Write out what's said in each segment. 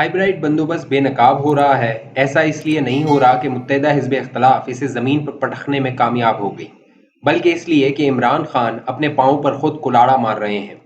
Hybrid बंदोबस्त बेनकाब हो रहा है। ऐसा इसलिए नहीं हो रहा कि मुत्तहिदा हिज़्ब इख्तिलाफ इसे ज़मीन पर पटखने में कामयाब हो गई, बल्कि इसलिए कि इमरान खान अपने पाँव पर खुद कुल्हाड़ा मार रहे हैं।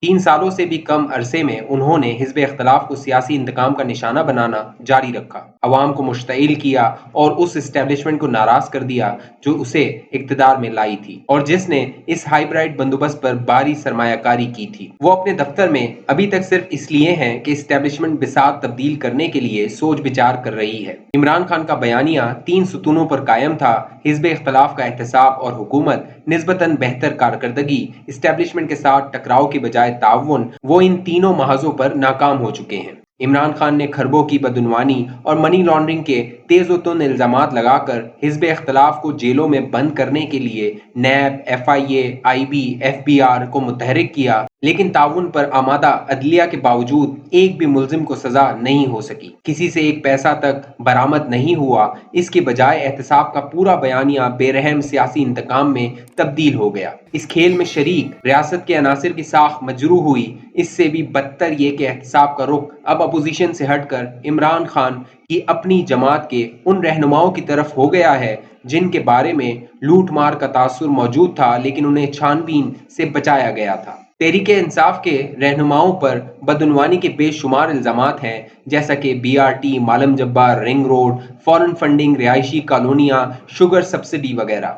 3 सालों से भी कम अरसे में उन्होंने हिज़्ब इख्तिलाफ को सियासी इंतकाम का निशाना बनाना जारी रखा, अवाम को मुश्तइल किया और उस इस्टेब्लिशमेंट को नाराज कर दिया जो उसे इक़्तिदार में लाई थी और जिसने इस हाइब्रिड बंदोबस्त पर भारी सरमायाकारी की थी। वो अपने दफ्तर में अभी तक सिर्फ इसलिए हैं कि इस्टेब्लिशमेंट बिसात तब्दील करने के लिए सोच विचार कर रही है। इमरान खान का बयानिया 3 सुतूनों पर कायम था: हिज़्ब इख्तिलाफ का एहतसाब और हुकूमत, निस्बतन बेहतर कारकर्दगी, इस्टेब्लिशमेंट के साथ टकराव की बजाय ताउन। वो इन तीनों महाजों पर नाकाम हो चुके हैं। इमरान खान ने खरबों की बदउनवानी और मनी लॉन्ड्रिंग के तेज़-ओ-तुन इल्ज़ामात लगाकर हिज़्ब इख्तिलाफ को जेलों में बंद करने के लिए नैब, FIA, IB, FBR को मुतहरिक किया, लेकिन ताउन पर आमादा अदलिया के बावजूद एक भी मुल्जिम को सजा नहीं हो सकी। किसी से एक पैसा तक बरामद नहीं हुआ। इसके बजाय एहतसाब का पूरा बयानिया बेरहम सियासी इंतकाम में तब्दील हो गया। इस खेल में शरीक रियासत के अनासिर की साख मजरूह हुई। इससे भी बदतर ये कि एहतसाब का रुख अब अपोजिशन से हटकर इमरान खान की अपनी जमात के उन रहनुमाओं की तरफ हो गया है जिनके बारे में लूट मार का तासुर मौजूद था, लेकिन उन्हें छानबीन से बचाया गया था। तहरीक इंसाफ के रहनुमाओं पर बदउनवानी के बेशुमार इल्जामात हैं, जैसा कि BRT, Malam Jabbar, ring road, foreign funding, रिहायशी कॉलोनियां, शुगर सब्सिडी वगैरह।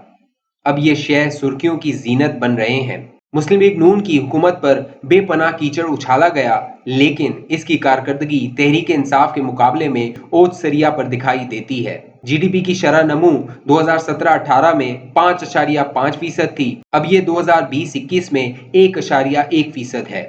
अब ये शय सुर्खियों की जीनत बन रहे हैं। मुस्लिम लीग नून की हुकूमत पर बेपनाह कीचड़ उछाला गया, लेकिन इसकी कारकर्दगी तहरीक इंसाफ के मुकाबले में ओज सरिया पर दिखाई देती है। GDP की शरह नमू 2017-18 में 5.5% थी। अब ये 2020-21 में 1.1% है।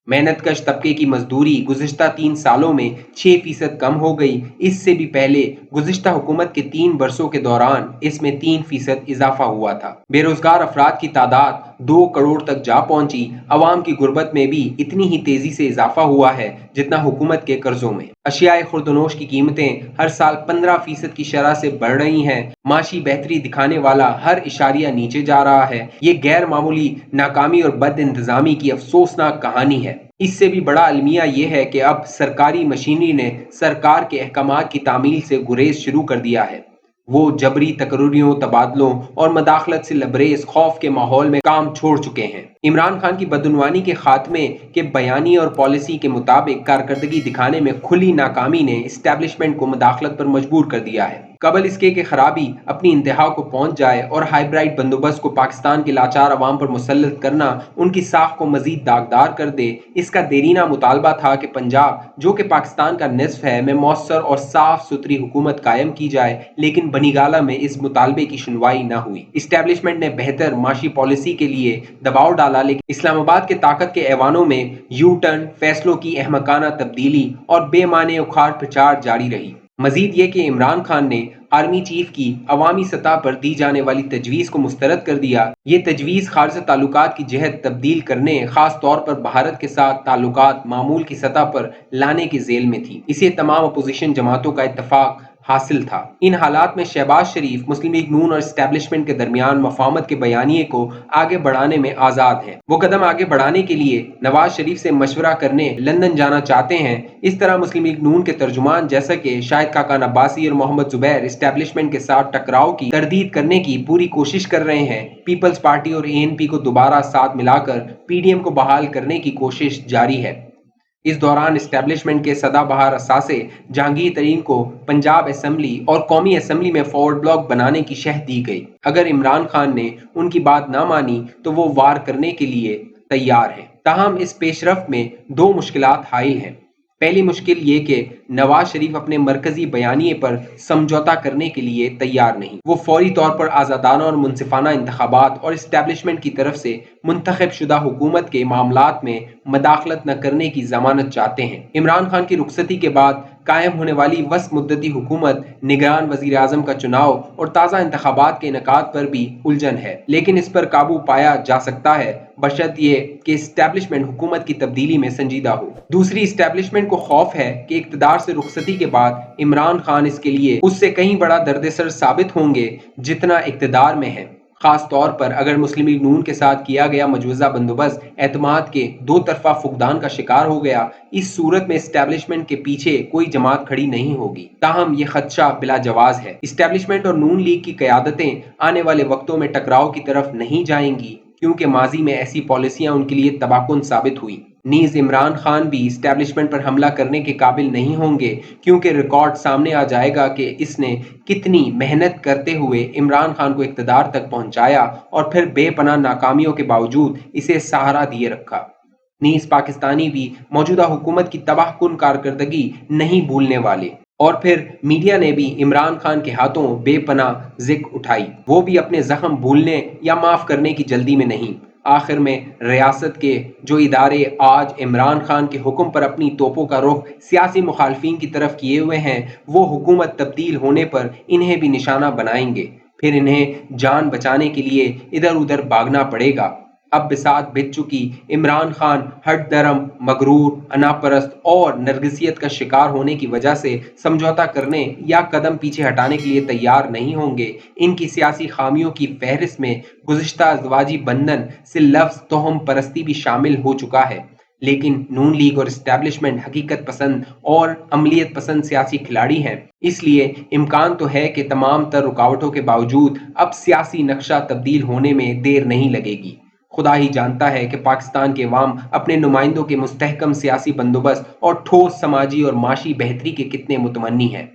मेहनतकश तबके की मजदूरी गुज़िश्ता 3 सालों में 6% कम हो गई। इससे भी पहले गुज़िश्ता हुकूमत के 3 बरसों के दौरान इसमें 3% इजाफा हुआ था। बेरोजगार अफराद की तादाद 2 करोड़ तक जा पहुंची। अवाम की गुर्बत में भी इतनी ही तेजी से इजाफा हुआ है जितना हुकूमत के कर्जों में। अशियाए खुर्दनोश की कीमतें हर साल 15% की शरह से बढ़ रही हैं। माशी बेहतरी दिखाने वाला हर इशारिया नीचे जा रहा है। ये गैर मामूली नाकामी और बद इंतजामी की अफसोसनाक कहानी है। इससे भी बड़ा अलमिया ये है कि अब सरकारी मशीनरी ने सरकार के अहकामात की तामील से गुरेज शुरू कर दिया है। वो जबरी तकर्रियों, तबादलों और मदाखलत से लबरेज खौफ के माहौल में काम छोड़ चुके हैं। इमरान खान की बदउनवानी के खात्मे के बयानी और पॉलिसी के मुताबिक कारकर्दगी दिखाने में खुली नाकामी ने इस्टेब्लिशमेंट को मदाखलत पर मजबूर कर दिया है। कबल इसके कि खराबी अपनी इंतहा को पहुंच जाए और हाइब्रिड बंदोबस्त को पाकिस्तान के लाचार अवाम पर मुसल्लत करना उनकी साख को मजीद दागदार कर दे। इसका देरीना मुतालबा था कि पंजाब, जो कि पाकिस्तान का निस्फ है, में मौसर और साफ सुथरी हुकूमत कायम की जाए, लेकिन बनीगाला में इस मुतालबे की सुनवाई न हुई। इस्टेब्लिशमेंट ने बेहतर माशी पॉलिसी के लिए दबाव डाला, लेकिन इस्लामाबाद के ताकत के ऐवानों में यू टर्न, फैसलों की अहमकाना तब्दीली और बेमाने उखाड़ प्रचार जारी रही। मजीद ये कि इमरान खान ने आर्मी चीफ की अवामी सतह पर दी जाने वाली तजवीज़ को मुस्तरद कर दिया। ये तजवीज़ खारजा ताल्लुकात की जहत तब्दील करने, खास तौर पर भारत के साथ ताल्लुकात मामूल की सतह पर लाने के जेल में थी। इसे तमाम अपोजिशन जमातों का इत्तफाक हासिल था। इन हालात में शहबाज शरीफ मुस्लिम लीग नून और इस्टेब्लिशमेंट के दरमियान मफाहमत के बयानिए को आगे बढ़ाने में आज़ाद हैं। वो कदम आगे बढ़ाने के लिए नवाज शरीफ से मशवरा करने लंदन जाना चाहते हैं। इस तरह मुस्लिम लीग नून के तर्जुमान जैसा कि शाहिद खाकान अब्बासी और मोहम्मद जुबैर इस्टेब्लिशमेंट के साथ टकराव की तरदीद करने की पूरी कोशिश कर रहे हैं। पीपल्स पार्टी और ANP को दोबारा साथ मिलाकर PDM को बहाल करने की कोशिश जारी है। इस दौरान इस्टेब्लिशमेंट के सदाबहार असासे जहांगीर तरीन को पंजाब असेंबली और कौमी असेंबली में फॉरवर्ड ब्लॉक बनाने की शह दी गई। अगर इमरान खान ने उनकी बात ना मानी तो वो वार करने के लिए तैयार है। ताहम इस पेशरफ में 2 मुश्किलात हाइल हैं। पहली मुश्किल ये कि नवाज शरीफ अपने मरकजी बयानिए पर समझौता करने के लिए तैयार नहीं। वो फौरी तौर पर आज़ादाना और मुनसिफाना इंतखाबात और इस्टेब्लिशमेंट की तरफ से मुंतखब शुदा हुकूमत के मामलात में मदाखलत न करने की जमानत चाहते हैं। इमरान खान की रुखसती के बाद कायम होने वाली वस्त मुद्दती हुकूमत, निगरान वजीर आजम का चुनाव और ताज़ा इंतखाबात के इनेकाद पर भी उलझन है, लेकिन इस पर काबू पाया जा सकता है बशर्त ये कि इस्टेब्लिशमेंट हुकूमत की तब्दीली में संजीदा हो। दूसरी, इस्टेब्लिशमेंट को खौफ है कि इक़्तिदार से रुखसती के बाद इमरान खान इसके लिए उससे कहीं बड़ा दर्देसर साबित होंगे जितना इक़्तिदार में है। خاص طور پر اگر مسلم لیگ نون کے ساتھ کیا گیا مجوزہ بندوبست اعتماد کے دو طرفہ فقدان کا شکار ہو گیا، اس صورت میں اسٹیبلشمنٹ کے پیچھے کوئی جماعت کھڑی نہیں ہوگی۔ تاہم یہ خدشہ بلا جواز ہے۔ اسٹیبلشمنٹ اور نون لیگ کی قیادتیں آنے والے وقتوں میں ٹکراؤ کی طرف نہیں جائیں گی، کیونکہ ماضی میں ایسی پالیسیاں ان کے لیے تباہ کن ثابت ہوئیں۔ نیز عمران خان بھی اسٹیبلشمنٹ پر حملہ کرنے کے قابل نہیں ہوں گے، کیونکہ ریکارڈ سامنے آ جائے گا کہ اس نے کتنی محنت کرتے ہوئے عمران خان کو اقتدار تک پہنچایا اور پھر بے پناہ ناکامیوں کے باوجود اسے سہارا دیے رکھا۔ نیز پاکستانی بھی موجودہ حکومت کی تباہ کن کارکردگی نہیں بھولنے والے۔ اور پھر میڈیا نے بھی عمران خان کے ہاتھوں بے پناہ ذکر اٹھائی، وہ بھی اپنے زخم بھولنے یا معاف کرنے کی جلدی میں نہیں۔ آخر میں ریاست کے جو ادارے آج عمران خان کے حکم پر اپنی توپوں کا رخ سیاسی مخالفین کی طرف کیے ہوئے ہیں، وہ حکومت تبدیل ہونے پر انہیں بھی نشانہ بنائیں گے، پھر انہیں جان بچانے کے لیے ادھر ادھر بھاگنا پڑے گا۔ اب بساط بچ چکی عمران خان ہٹ درم، مغرور، انا پرست اور نرگسیت کا شکار ہونے کی وجہ سے سمجھوتا کرنے یا قدم پیچھے ہٹانے کے لیے تیار نہیں ہوں گے۔ ان کی سیاسی خامیوں کی فہرست میں گزشتہ ازدواجی بندھن سے لفظ توہم پرستی بھی شامل ہو چکا ہے، لیکن نون لیگ اور اسٹیبلشمنٹ حقیقت پسند اور عملیت پسند سیاسی کھلاڑی ہیں، اس لیے امکان تو ہے کہ تمام تر رکاوٹوں کے باوجود اب سیاسی نقشہ تبدیل ہونے میں دیر نہیں لگے گی۔ خدا ہی جانتا ہے کہ پاکستان کے عوام اپنے نمائندوں کے مستحکم سیاسی بندوبست اور ٹھوس سماجی اور معاشی بہتری کے کتنے متمنی ہیں۔